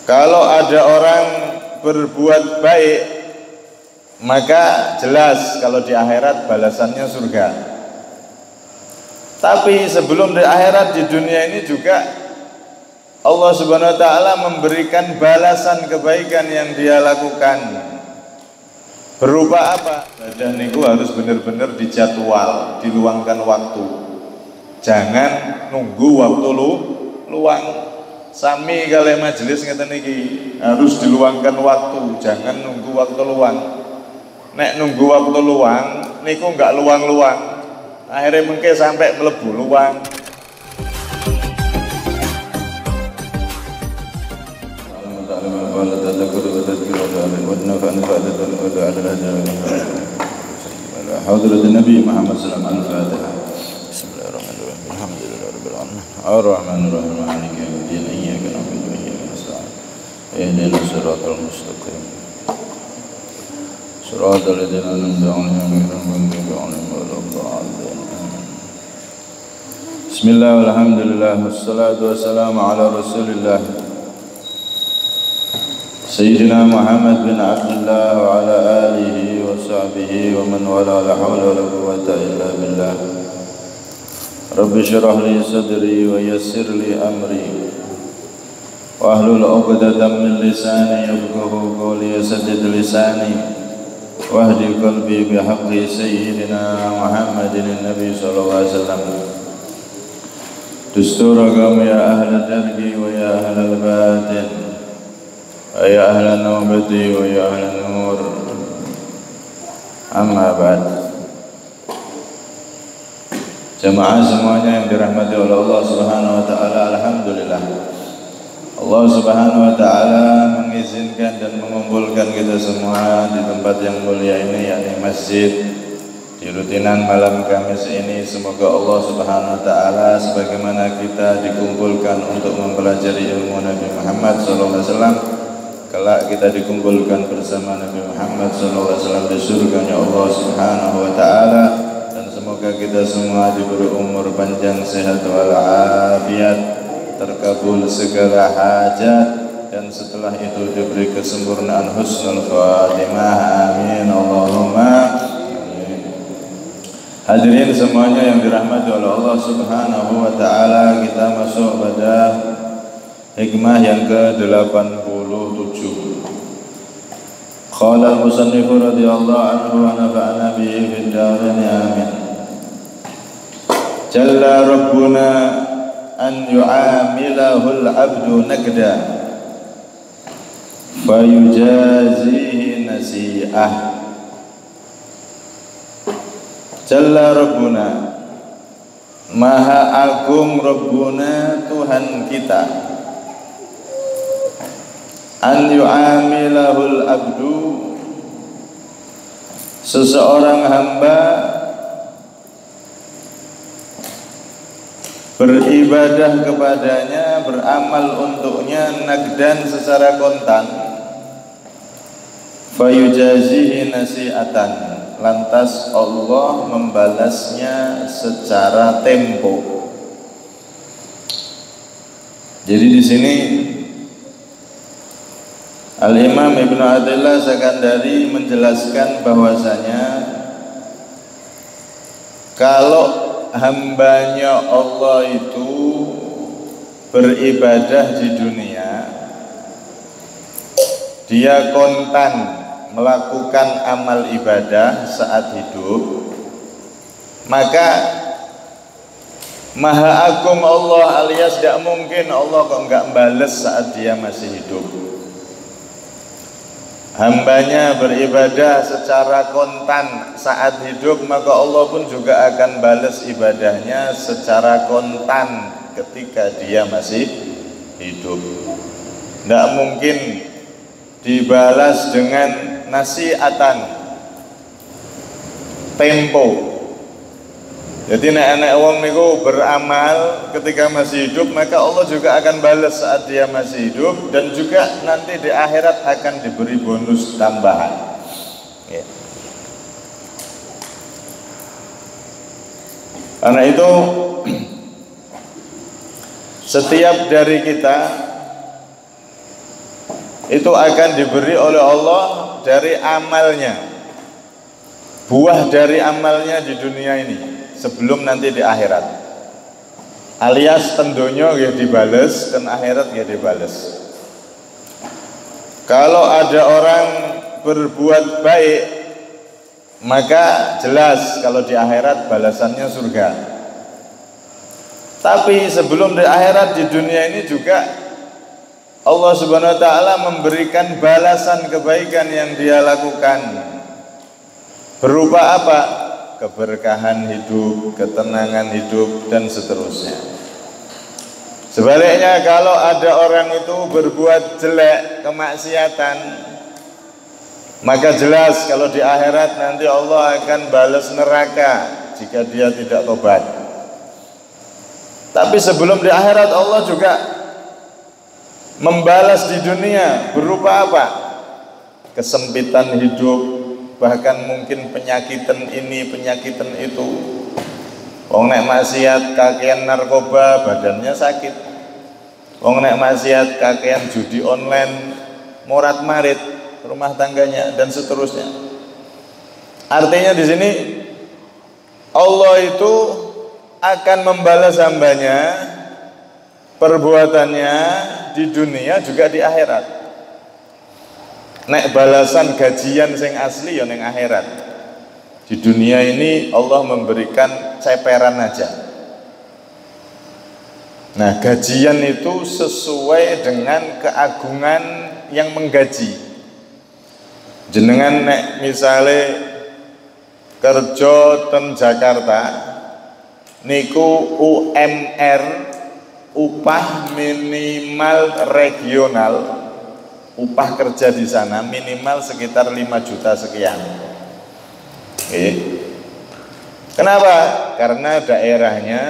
Kalau ada orang berbuat baik, maka jelas kalau di akhirat balasannya surga. Tapi sebelum di akhirat, di dunia ini juga Allah Subhanahu wa ta'ala memberikan balasan kebaikan yang dia lakukan. Berupa apa? Ibadah niku harus benar-benar dijadwal, diluangkan waktu. Jangan nunggu waktu luang. Sami kali majelis ngeten iki harus diluangkan waktu, jangan nunggu waktu luang. Nek nunggu waktu luang niku enggak luang-luang. Akhirnya mungkin sampai melebu luang. Hadratin Nabi Muhammad sallallahu alaihi wasallam. Bismillahirrahmanirrahim. Alhamdulillahirabbil alamin. Ar-Rahmanir-Rahim. Maliki yaumiddin. Iyyaka na'budu wa iyyaka nasta'in. Ihdinas siratal mustaqim. Siratal ladzina an'amta 'alaihim ghairil maghdubi 'alaihim waladdallin. Bismillah walhamdulillah wassalatu wassalamu ala Rasulillah Sayyidina Muhammad bin Abdullah wa ala alihi wa sahbihi wa man wala la hawla wa la quwwata illa billah. Rabbi syrah li sadri wa yassir li amri wa ahlul 'uqdatam min lisani yafqahu qawli saddid lisani wahdi qalbi bihaqqi sayyidina Muhammadin nabi sallallahu alaihi wasallam. Dusturagam ya ahlal dargi wa ya ahlal batin wa ya ahlal nawbati wa ya ahlal nur. Amma ba'd. Jamaah semuanya yang dirahmati oleh Allah Subhanahu wa taala, alhamdulillah. Allah Subhanahu wa taala mengizinkan dan mengumpulkan kita semua di tempat yang mulia ini, yakni masjid, di rutinan malam Kamis ini. Semoga Allah Subhanahu wa taala sebagaimana kita dikumpulkan untuk mempelajari ilmu Nabi Muhammad sallallahu alaihi wasallam, kelak kita dikumpulkan bersama Nabi Muhammad sallallahu alaihi wasallam di surganya Allah Subhanahu wa taala. Semoga kita semua diberi umur panjang, sehat walafiat, terkabul segala hajat, dan setelah itu diberi kesempurnaan husnul khatimah. Amin Allahumma amin. Hadirin semuanya yang dirahmati oleh Allah Subhanahu wa taala, kita masuk pada hikmah yang ke-87. Qala al-musannif radhiyallahu anhu wa nafa'ana bihi fid dharain amin. Jalla Rabbuna an yu'amilahu al-'abdu nakda fayujazihi nasi'ah. Jalla Rabbuna, Maha Agung Rabbuna, Tuhan kita. An yu'amilahu al-'abdu, seseorang hamba beribadah kepadanya, beramal untuknya, nagdan secara kontan, fayujazihi nasi'atan, lantas Allah membalasnya secara tempo. Jadi di sini Al-Imam Ibnu Athaillah Sakandari menjelaskan bahwasanya kalau hambanya Allah itu beribadah di dunia, dia kontan melakukan amal ibadah saat hidup, maka Maha Agung Allah alias tidak mungkin Allah kok enggak bales saat dia masih hidup. Hambanya beribadah secara kontan saat hidup, maka Allah pun juga akan balas ibadahnya secara kontan ketika dia masih hidup. Tidak mungkin dibalas dengan nasi'atan, tempo. Jadi nek wong niku beramal ketika masih hidup, maka Allah juga akan balas saat dia masih hidup, dan juga nanti di akhirat akan diberi bonus tambahan. Ya. Karena itu setiap dari kita itu akan diberi oleh Allah dari amalnya, buah dari amalnya di dunia ini sebelum nanti di akhirat. Alias tendonya ya dibales, dan akhirat ya dibales. Kalau ada orang berbuat baik, maka jelas kalau di akhirat balasannya surga. Tapi sebelum di akhirat, di dunia ini juga Allah Subhanahu wa taala memberikan balasan kebaikan yang dia lakukan. Berupa apa? Keberkahan hidup, ketenangan hidup, dan seterusnya. Sebaliknya, kalau ada orang itu berbuat jelek, kemaksiatan, maka jelas kalau di akhirat nanti Allah akan balas neraka jika dia tidak tobat. Tapi sebelum di akhirat, Allah juga membalas di dunia berupa apa? Kesempitan hidup, bahkan mungkin penyakitan ini, penyakitan itu. Wong nek maksiat kakean narkoba, badannya sakit. Wong nek maksiat kakean judi online, morat marit rumah tangganya, dan seterusnya. Artinya di sini Allah itu akan membalas hambanya perbuatannya di dunia juga di akhirat. Nek balasan gajian sing asli ya ning akhirat. Di dunia ini Allah memberikan ceperan aja. Nah, gajian itu sesuai dengan keagungan yang menggaji. Jenengan nek misale kerja ten Jakarta niku UMR, upah minimal regional, upah kerja di sana minimal sekitar 5 juta sekian. Kenapa? Karena daerahnya,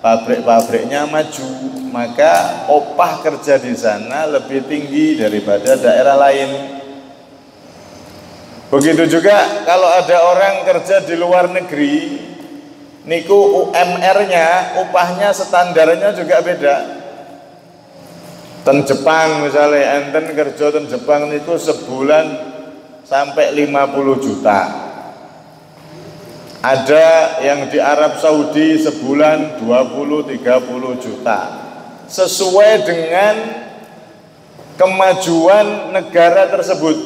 pabrik-pabriknya maju, maka upah kerja di sana lebih tinggi daripada daerah lain. Begitu juga kalau ada orang kerja di luar negeri, niku UMR-nya, upahnya standarnya juga beda. Ten Jepang misalnya, enten kerja ten Jepang niku sebulan sampai 50 juta. Ada yang di Arab Saudi sebulan 20-30 juta. Sesuai dengan kemajuan negara tersebut,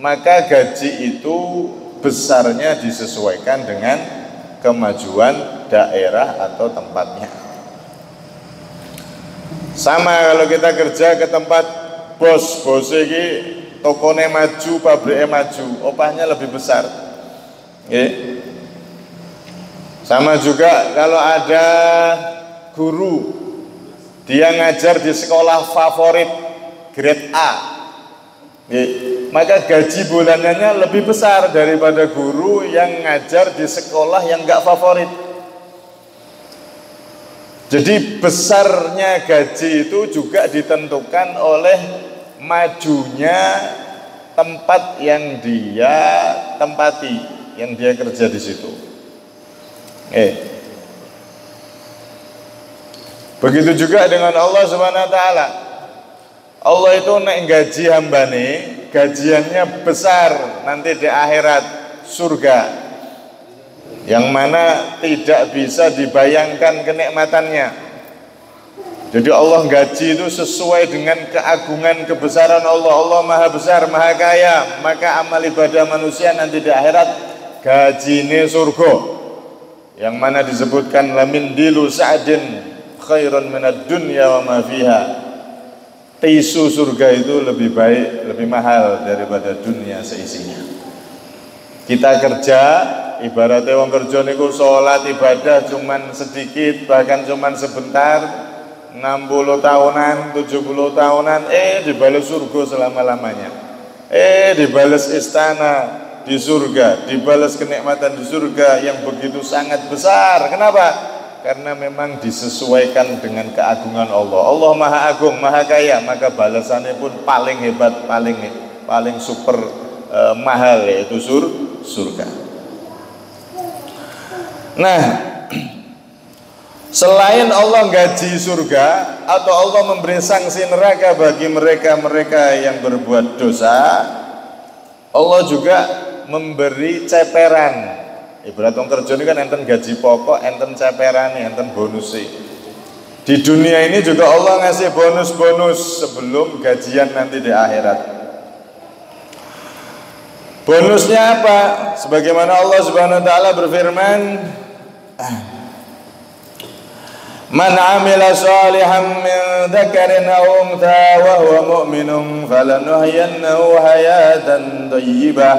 maka gaji itu besarnya disesuaikan dengan kemajuan daerah atau tempatnya. Sama kalau kita kerja ke tempat bos ini tokonya maju, pabriknya maju, upahnya lebih besar. Sama juga kalau ada guru, dia ngajar di sekolah favorit grade A, maka gaji bulanannya lebih besar daripada guru yang ngajar di sekolah yang gak favorit. Jadi besarnya gaji itu juga ditentukan oleh majunya tempat yang dia tempati, yang dia kerja di situ. Begitu juga dengan Allah Subhanahu wa taala. Allah itu nek gaji hambane, gajiannya besar nanti di akhirat, surga, yang mana tidak bisa dibayangkan kenikmatannya. Jadi Allah gaji itu sesuai dengan keagungan kebesaran Allah. Allah maha besar, maha kaya, maka amal ibadah manusia nanti di akhirat gajine surga, yang mana disebutkan lamin dilu sa'din khairun minad dunya wa ma fiha. Tisu surga itu lebih baik, lebih mahal daripada dunia seisinya. Kita kerja, ibaratnya wong kerja niku salat ibadah cuman sedikit, bahkan cuman sebentar, 60 tahunan, 70 tahunan, dibalas surga selama-lamanya. Dibalas istana di surga, dibalas kenikmatan di surga yang begitu sangat besar. Kenapa? Karena memang disesuaikan dengan keagungan Allah. Allah maha agung, maha kaya, maka balasannya pun paling hebat, paling super mahal, yaitu surga. Nah, Selain Allah gaji surga atau Allah memberi sanksi neraka bagi mereka-mereka yang berbuat dosa, Allah juga memberi ceperan. Ibarat wong kerja ini kan enten gaji pokok, enten ceperan, enten bonus. Di dunia ini juga Allah ngasih bonus-bonus sebelum gajian nanti di akhirat. Bonusnya apa? Sebagaimana Allah Subhanahu wa taala berfirman, "Man 'amila shalihan min dzakarin aw untha wa huwa mu'minun falanuhyiyannahu hayatan thayyibah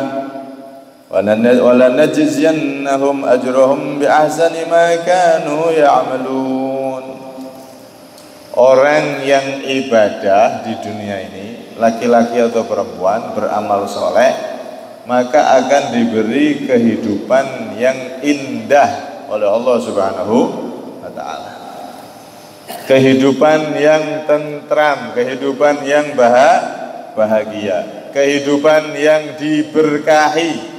wa lanajziyannahum ajrahum bi ahsani ma kanu ya'malun." Orang yang ibadah di dunia ini, laki-laki atau perempuan, beramal soleh, maka akan diberi kehidupan yang indah oleh Allah Subhanahu wa ta'ala. Kehidupan yang tentram, kehidupan yang bahagia, kehidupan yang diberkahi.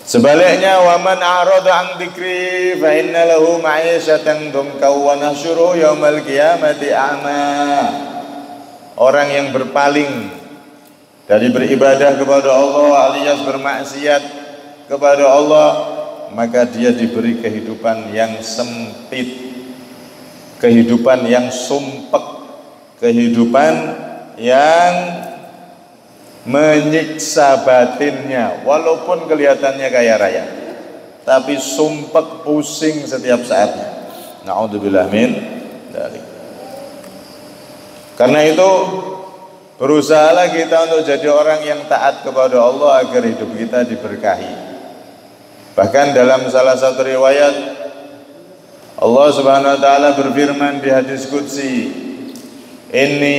Sebaliknya, wa man a'rada 'an dzikri fa inna lahu ma'isyatan dhanka wa nahsyuruhu yaumal qiyamati a'ma. Orang yang berpaling dari beribadah kepada Allah alias bermaksiat kepada Allah, maka dia diberi kehidupan yang sempit, kehidupan yang sumpek, kehidupan yang menyiksa batinnya, walaupun kelihatannya kaya raya, tapi sumpek, pusing setiap saatnya. Na'udzubillah min dzalik. Karena itu berusahalah kita untuk jadi orang yang taat kepada Allah agar hidup kita diberkahi. Bahkan dalam salah satu riwayat Allah Subhanahu wa taala berfirman di hadis qudsi, "Inni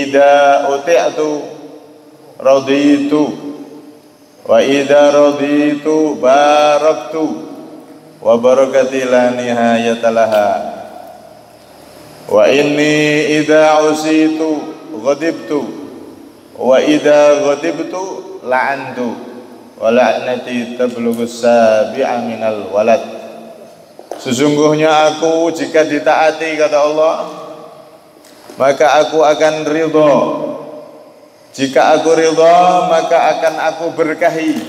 idza uti'tu raditu wa idza raditu baraktu wa barakati la nihayata laha wa inni idza usitu ghadibtu wa idza ghadibtu la'antu wa la'nati tablughu sabi'a minal walad." Sesungguhnya aku jika ditaati, kata Allah, maka aku akan ridha. Jika aku ridha, maka akan aku berkahi,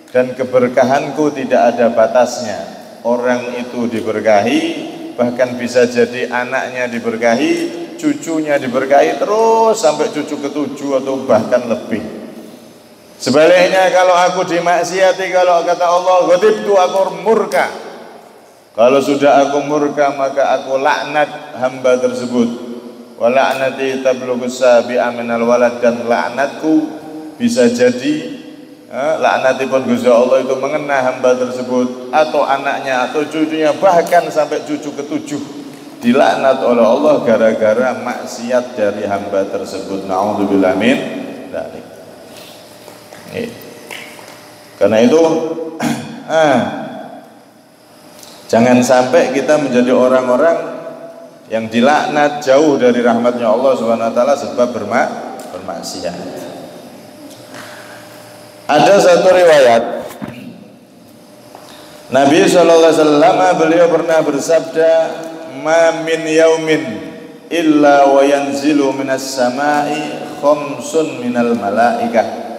dan keberkahanku tidak ada batasnya. Orang itu diberkahi, bahkan bisa jadi anaknya diberkahi, cucunya diberkahi, terus sampai cucu ke-7 atau bahkan lebih. Sebaliknya, kalau aku dimaksiati, kalau kata Allah, ghadibtu, aku murka. Kalau sudah aku murka, maka aku laknat hamba tersebut. Wa la'nati tablughus sabi'a minal walad, dan laknatku bisa jadi laknatipun Gusti Allah itu mengena hamba tersebut atau anaknya atau cucunya, bahkan sampai cucu ke-7 dilaknat oleh Allah gara-gara maksiat dari hamba tersebut. Na'udzubillah min dzalik. Karena itu jangan sampai kita menjadi orang-orang yang dilaknat, jauh dari rahmatnya Allah Subhanahu wa taala sebab bermaksiat. Ada satu riwayat Nabi SAW, beliau pernah bersabda, "Ma min yaumin illa wa yanzilu minas samai khamsun minal malaikah."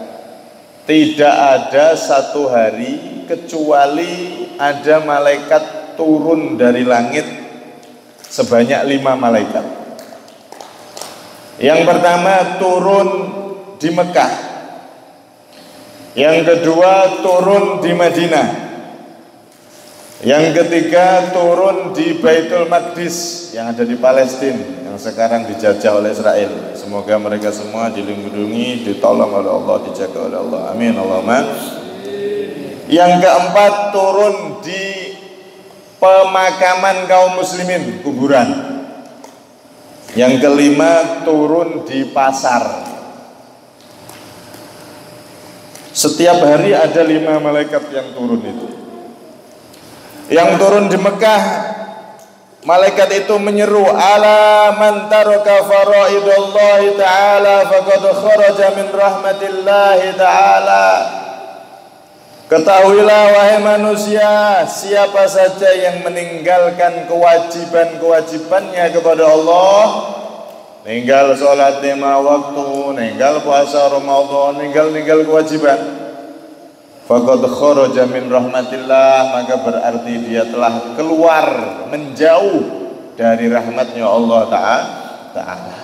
Tidak ada satu hari kecuali ada malaikat turun dari langit sebanyak 5 malaikat. Yang pertama turun di Mekah, yang kedua turun di Madinah, yang ketiga turun di Baitul Maqdis yang ada di Palestina yang sekarang dijajah oleh Israel. Semoga mereka semua dilindungi, ditolong oleh Allah, dijaga oleh Allah. Amin Allahumma. Yang keempat turun di pemakaman kaum muslimin, kuburan. Yang kelima turun di pasar. Setiap hari ada 5 malaikat yang turun itu. Yang turun di Mekah, malaikat itu menyeru, "Ala man taraka faraidallahi ta'ala faqad kharaja min rahmatillahi ta'ala." Ketahuilah wahai manusia, siapa saja yang meninggalkan kewajiban-kewajibannya kepada Allah, ninggal sholat 5 waktu, ninggal puasa Ramadan, ninggal kewajiban, faqad kharaja min rahmatillah, maka berarti dia telah keluar, menjauh dari rahmatnya Allah Ta'ala.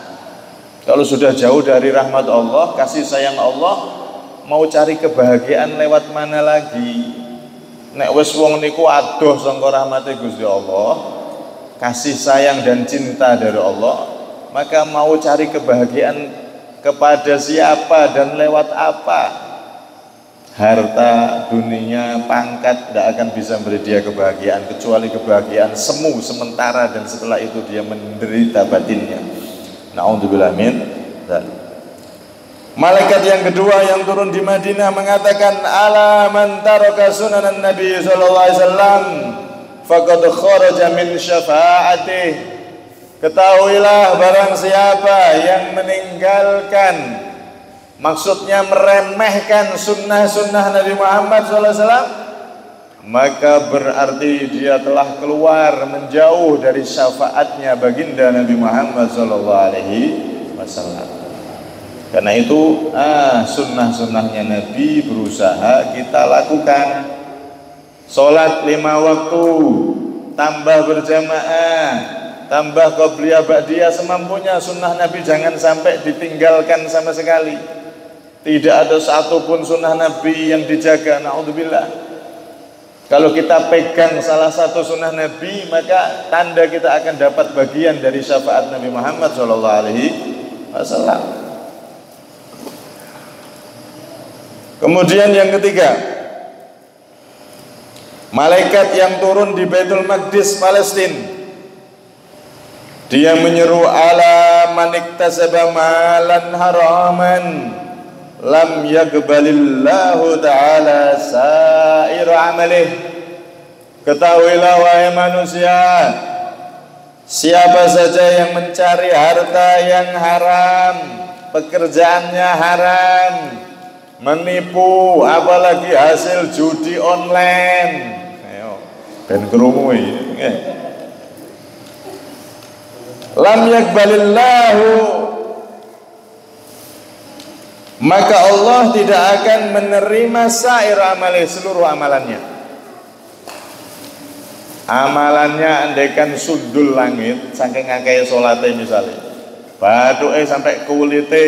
Kalau sudah jauh dari rahmat Allah, kasih sayang Allah, mau cari kebahagiaan lewat mana lagi? Nek wis wong niku adoh sangka rahmate Gusti Allah, kasih sayang dan cinta dari Allah, maka mau cari kebahagiaan kepada siapa dan lewat apa? Harta, dunia, pangkat tidak akan bisa memberi dia kebahagiaan, kecuali kebahagiaan semu sementara, dan setelah itu dia menderita batinnya. Na'udzubillah min dzalik. Malaikat yang kedua yang turun di Madinah mengatakan, ala man taraka sunanan Nabi sallallahu alaihi wasallam faqad kharaja min syafa'atih. Ketahuilah barang siapa yang meninggalkan, maksudnya meremehkan sunnah-sunnah Nabi Muhammad sallallahu alaihi wasallam, maka berarti dia telah keluar, menjauh dari syafaatnya baginda Nabi Muhammad sallallahu alaihi wasallam. Karena itu sunnah-sunnahnya Nabi berusaha kita lakukan. Sholat 5 waktu, tambah berjamaah, tambah qobliyah ba'diyah semampunya. Sunnah Nabi jangan sampai ditinggalkan sama sekali. Tidak ada satupun sunnah Nabi yang dijaga. Na'udzubillah. Kalau kita pegang salah satu sunnah Nabi, maka tanda kita akan dapat bagian dari syafaat Nabi Muhammad SAW. Kemudian yang ketiga, malaikat yang turun di Baitul Maqdis Palestina, dia menyeru, ala man iktasaba malan haraman lam yaqbalillahu ta'ala sa'ir amalih. Ketahuilah wahai manusia, siapa saja yang mencari harta yang haram, pekerjaannya haram, menipu, apalagi hasil judi online, ayo ben krungu iki, lam yakbalillahu, maka Allah tidak akan menerima sair amali, seluruh amalannya. Amalannya andaikan sundul langit, saking akeh salate misalnya, bathuke sampai kulite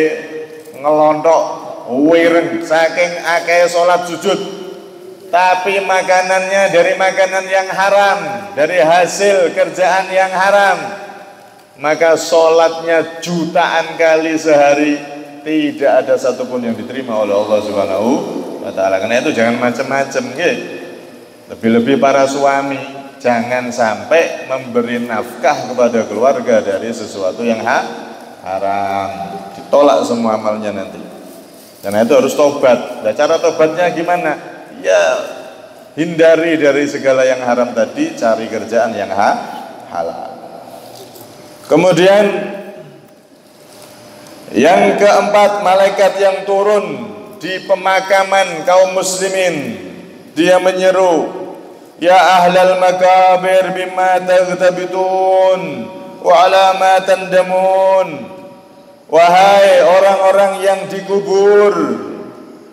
ngelontok wireng saking akeh salat sujud, tapi makanannya dari makanan yang haram, dari hasil kerjaan yang haram, maka salatnya jutaan kali sehari, tidak ada satupun yang diterima oleh Allah Subhanahu wa ta'ala. Karena itu jangan macam-macam, lebih-lebih para suami, jangan sampai memberi nafkah kepada keluarga dari sesuatu yang haram, ditolak semua amalnya nanti. Karena itu harus tobat. Nah, cara tobatnya gimana? Ya, hindari dari segala yang haram tadi, cari kerjaan yang halal. Kemudian yang keempat, malaikat yang turun di pemakaman kaum muslimin, dia menyeru, ya ahlal makabir bima taghtabitun wa ala ma tandamun. Wahai orang-orang yang dikubur,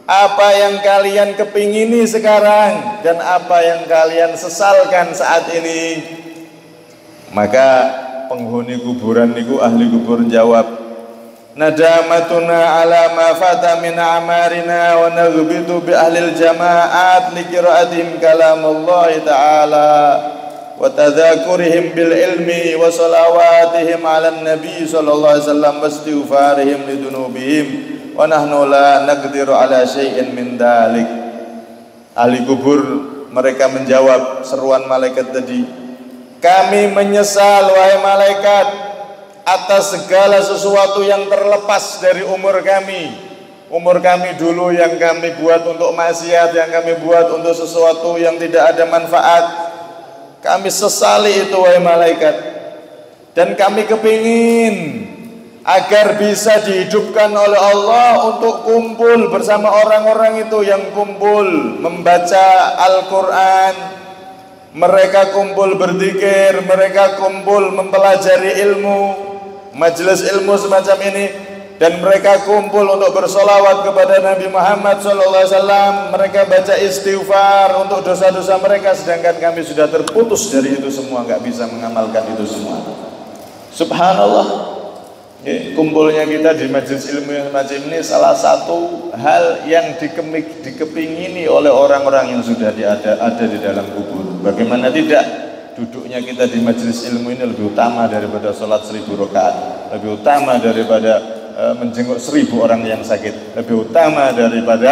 apa yang kalian kepingini sekarang dan apa yang kalian sesalkan saat ini? Maka penghuni kuburan niku, ahli kubur jawab, nadamatuna ala ma fata min amarina wa naghbitu bi ahlil jama'at li qira'atihim kalamullahi ta'ala wa tadzakurihim bil ilmi wa salawatihim ala nabi sallallahu alaihi wasallam wa istighfarihim lidunubihim wa nahnu la naqdiru ala syai'in min dalik. Ahli kubur mereka menjawab seruan malaikat tadi, kami menyesal wahai malaikat atas segala sesuatu yang terlepas dari umur kami. Umur kami dulu yang kami buat untuk maksiat, yang kami buat untuk sesuatu yang tidak ada manfaat, kami sesali itu wahai malaikat. Dan kami kepingin agar bisa dihidupkan oleh Allah untuk kumpul bersama orang-orang itu yang kumpul membaca Al-Quran, mereka kumpul berzikir, mereka kumpul mempelajari ilmu, majelis ilmu semacam ini, dan mereka kumpul untuk bersolawat kepada Nabi Muhammad SAW. Mereka baca istighfar untuk dosa-dosa mereka, sedangkan kami sudah terputus dari itu semua, nggak bisa mengamalkan itu semua. Subhanallah. Kumpulnya kita di majelis ilmu yang semacam ini salah satu hal yang dikepingini oleh orang-orang yang sudah ada di dalam kubur. Bagaimana tidak, duduknya kita di majelis ilmu ini lebih utama daripada sholat 1000 rakaat, lebih utama daripada menjenguk 1000 orang yang sakit, lebih utama daripada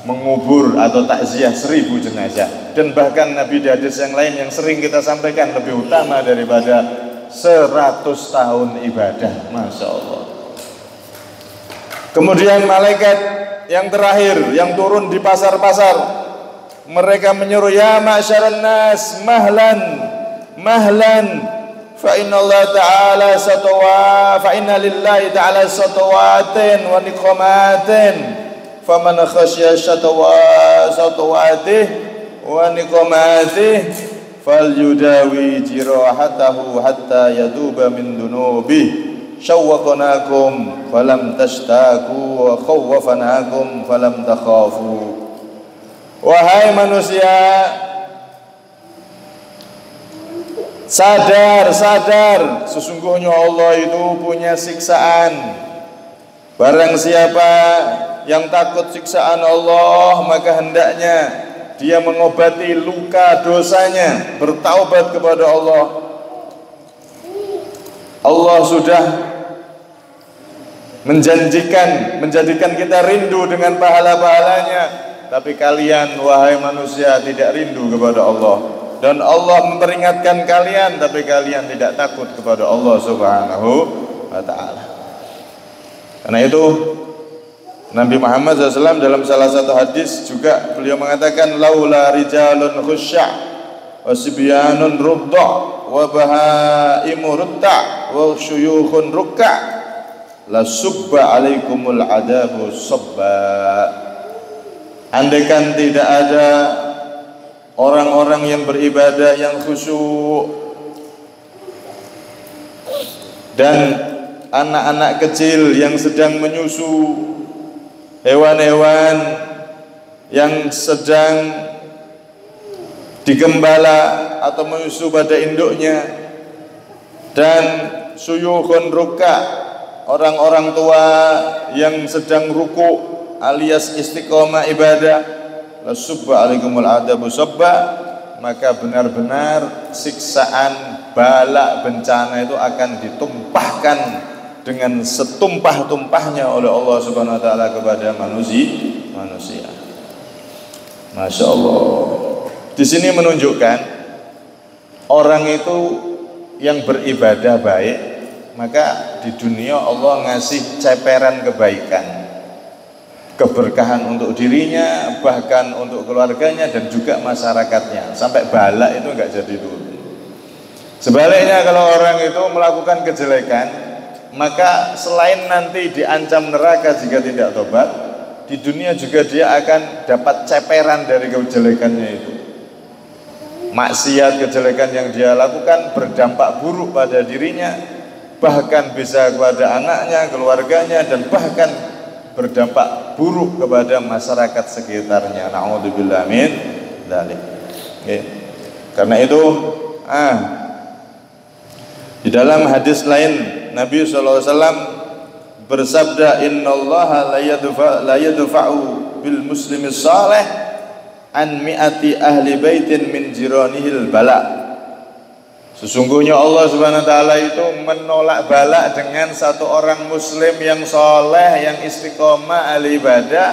mengubur atau takziah 1000 jenazah. Dan bahkan Nabi di hadis yang lain yang sering kita sampaikan, lebih utama daripada 100 tahun ibadah. Masya Allah. Kemudian malaikat yang terakhir yang turun di pasar-pasar, mereka menyuruh, ya ma'syaran nas, mahlan mahlan, fa inna Allah ta'ala fa inna lillahi ta'ala satawatin wa niqamatin, faman khasya satawatih wa niqamatih fal yudawi jirahatahu hatta yaduba min dunubi, syawwaqnakum falam tashtaku wa khawwafanakum falam takhafu. Wahai manusia, sadar, sesungguhnya Allah itu punya siksaan. Barang siapa yang takut siksaan Allah, maka hendaknya dia mengobati luka dosanya, bertaubat kepada Allah. Allah sudah menjadikan kita rindu dengan pahala-pahalanya, tapi kalian wahai manusia tidak rindu kepada Allah. Dan Allah memperingatkan kalian, tapi kalian tidak takut kepada Allah Subhanahu wa ta'ala. Karena itu Nabi Muhammad SAW dalam salah satu hadis juga beliau mengatakan, laula rijalun khusya' wa sibyanun rudda' wa bahaimu rutta' wa syuyukhun rukka' la subba alaikumul adabu sabba. Andaikan tidak ada orang-orang yang beribadah yang khusyuk dan anak-anak kecil yang sedang menyusu, hewan-hewan yang sedang digembala atau menyusu pada induknya, dan suyukhun rukka, orang-orang tua yang sedang ruku alias istiqomah ibadah, lasubba alaikumul adabu sabba, maka benar-benar siksaan, bala, bencana itu akan ditumpahkan dengan setumpah-tumpahnya oleh Allah Subhanahu wa ta'ala kepada manusia. Masya Allah. Di sini menunjukkan orang itu yang beribadah baik, maka di dunia Allah ngasih ceperan kebaikan, keberkahan untuk dirinya, bahkan untuk keluarganya dan juga masyarakatnya, sampai bala itu enggak jadi dulu. Sebaliknya kalau orang itu melakukan kejelekan, maka selain nanti diancam neraka jika tidak tobat, di dunia juga dia akan dapat ceperan dari kejelekannya itu. Maksiat, kejelekan yang dia lakukan berdampak buruk pada dirinya, bahkan bisa kepada anaknya, keluarganya, dan bahkan berdampak buruk kepada masyarakat sekitarnya. Na'udzubillah min dzalik. Karena itu di dalam hadis lain Nabi SAW bersabda, innallaha la yadfa'u bil muslimi salih an mi'ati ahli baitin min jiranihil bala. Sesungguhnya Allah Subhanahu wa ta'ala itu menolak bala dengan satu orang muslim yang soleh, yang istiqomah ahli ibadah,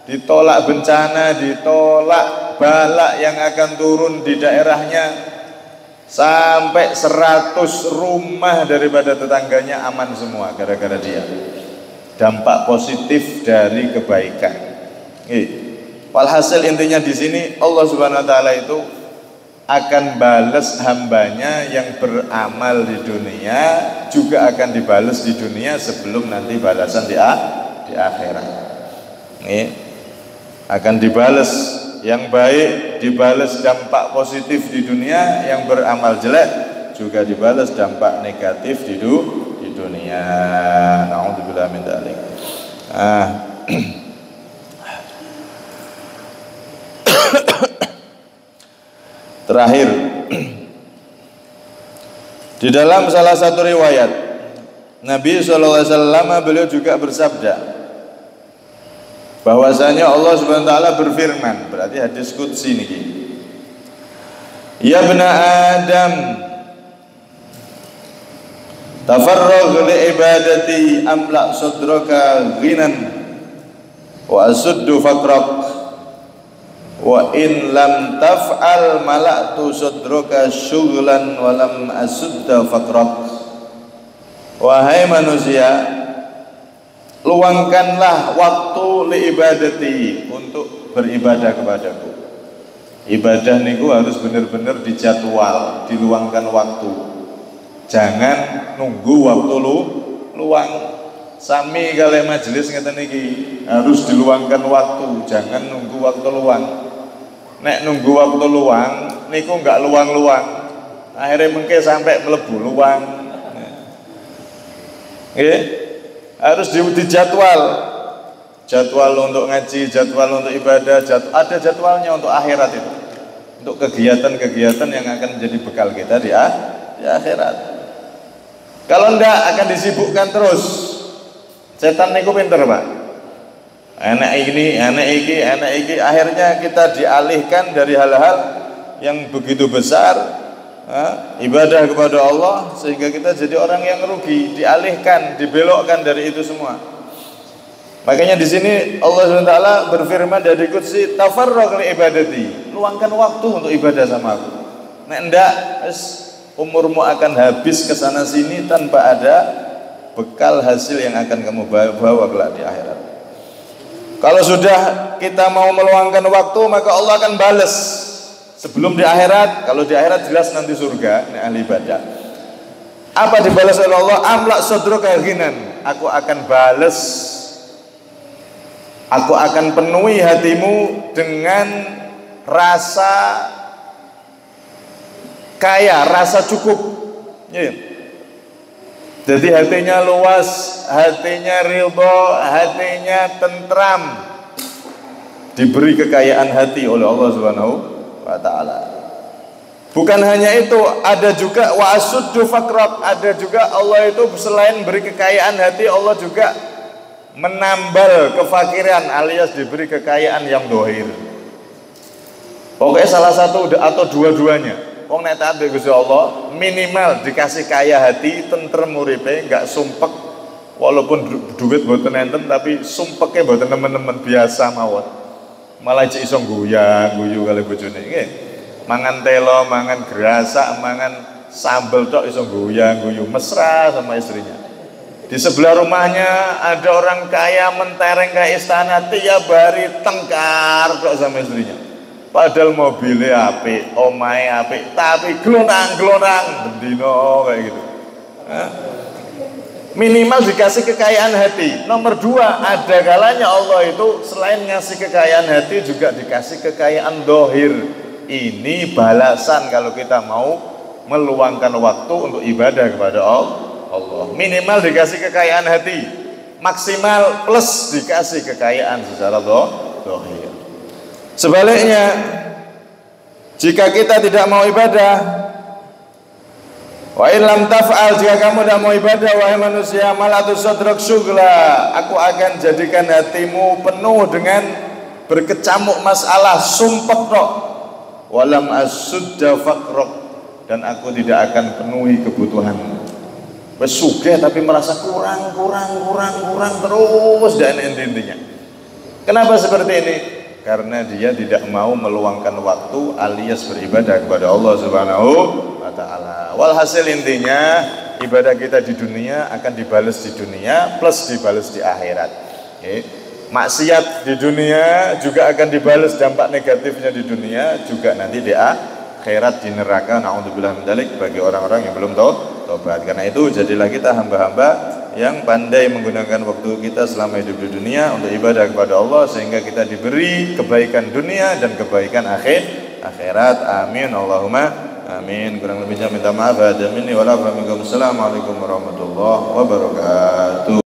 ditolak bencana, ditolak bala yang akan turun di daerahnya, sampai 100 rumah daripada tetangganya aman semua gara-gara dia. Dampak positif dari kebaikan. Walhasil intinya di sini Allah Subhanahu wa taala itu akan balas hambanya yang beramal di dunia, juga akan dibalas di dunia sebelum nanti balasan di akhirat. Ini akan dibalas, yang baik dibalas dampak positif di dunia, yang beramal jelek juga dibalas dampak negatif di dunia. Nauzubillah min dzalik. Terakhir, di dalam salah satu riwayat Nabi SAW beliau juga bersabda bahwasanya Allah Subhanahu wa taala berfirman, berarti hadis qudsi niki. Ya bna Adam, tafarragh li ibadati amla sadraka ghinan wa asuddu faqrak wa in lam taf'al mala'tu sadraka syughlan wa lam asudda faqrak. Wahai manusia, luangkanlah waktu li ibadati, untuk beribadah kepadaku. Ibadah niku harus benar-benar dijadwal, diluangkan waktu. Jangan nunggu waktu luang. Sami kali majelis ngeten niki harus diluangkan waktu, jangan nunggu waktu luang. Nek nunggu waktu luang niku enggak luang-luang, akhirnya mungkin sampai melebu luang. Harus dijadwal, jadwal untuk ngaji, jadwal untuk ibadah, ada jadwalnya untuk akhirat itu, untuk kegiatan-kegiatan yang akan menjadi bekal kita di akhirat. Kalau enggak akan disibukkan terus. Setan niku pinter, Pak. Anak ini, akhirnya kita dialihkan dari hal-hal yang begitu besar, ibadah kepada Allah, sehingga kita jadi orang yang rugi, dialihkan, dibelokkan dari itu semua. Makanya di sini Allah SWT berfirman dari qudsi, tafarragh li ibadati, luangkan waktu untuk ibadah sama aku. Nek enggak, umurmu akan habis ke sana sini tanpa ada bekal hasil yang akan kamu bawa kelak di akhirat. Kalau sudah kita mau meluangkan waktu, maka Allah akan balas sebelum di akhirat. Kalau di akhirat jelas nanti surga, ini ahli ibadah. Apa dibalas oleh Allah? Amla sadruka ghinan, aku akan balas, aku akan penuhi hatimu dengan rasa kaya, rasa cukup. Jadi hatinya luas, hatinya ridho, hatinya tentram, diberi kekayaan hati oleh Allah Subhanahu wa taala. Bukan hanya itu, ada juga wa asuddu faqrak, ada juga Allah itu selain beri kekayaan hati, Allah juga menambal kefakiran alias diberi kekayaan yang dohir. Pokoknya salah satu atau dua-duanya. Wong nek taat Gusti Allah minimal dikasih kaya hati, tentrem uripe, enggak sumpek, walaupun duit mboten enten tapi sumpeke mboten nemen-nemen biasa mawon. Malah iso guyu kali bojone nggih. Mangan telo, mangan gerasak, mangan sambel tok iso guyu mesra sama istrinya. Di sebelah rumahnya ada orang kaya mentereng ke istana, tiap hari tengkar tok sama istrinya. Padahal mobilnya apik, omahe apik, tapi glonang-glonang bendino kayak gitu. Minimal dikasih kekayaan hati. Nomor dua, ada kalanya Allah itu selain ngasih kekayaan hati juga dikasih kekayaan dohir. Ini balasan kalau kita mau meluangkan waktu untuk ibadah kepada Allah. Minimal dikasih kekayaan hati, maksimal plus dikasih kekayaan secara dohir. Sebaliknya, jika kita tidak mau ibadah, wa in lam taf'al, jika kamu tidak mau ibadah, wahai manusia, malatu sadrak syughla, aku akan jadikan hatimu penuh dengan berkecamuk masalah, sumpek tok, walam asudda faqrak, dan aku tidak akan penuhi kebutuhanmu. Wes sugih tapi merasa kurang terus dan intinya. Kenapa seperti ini? Karena dia tidak mau meluangkan waktu alias beribadah kepada Allah Subhanahu wa taala. Walhasil intinya ibadah kita di dunia akan dibalas di dunia plus dibalas di akhirat. Maksiat di dunia juga akan dibalas dampak negatifnya di dunia juga nanti di akhirat di neraka, naudzubillah min dzalik, bagi orang-orang yang belum tobat. Karena itu jadilah kita hamba-hamba yang pandai menggunakan waktu kita selama hidup di dunia untuk ibadah kepada Allah, sehingga kita diberi kebaikan dunia dan kebaikan akhirat. Amin Allahumma amin. Kurang lebihnya minta maaf. Ada minni wala minkum. Assalamualaikum warahmatullahi wabarakatuh.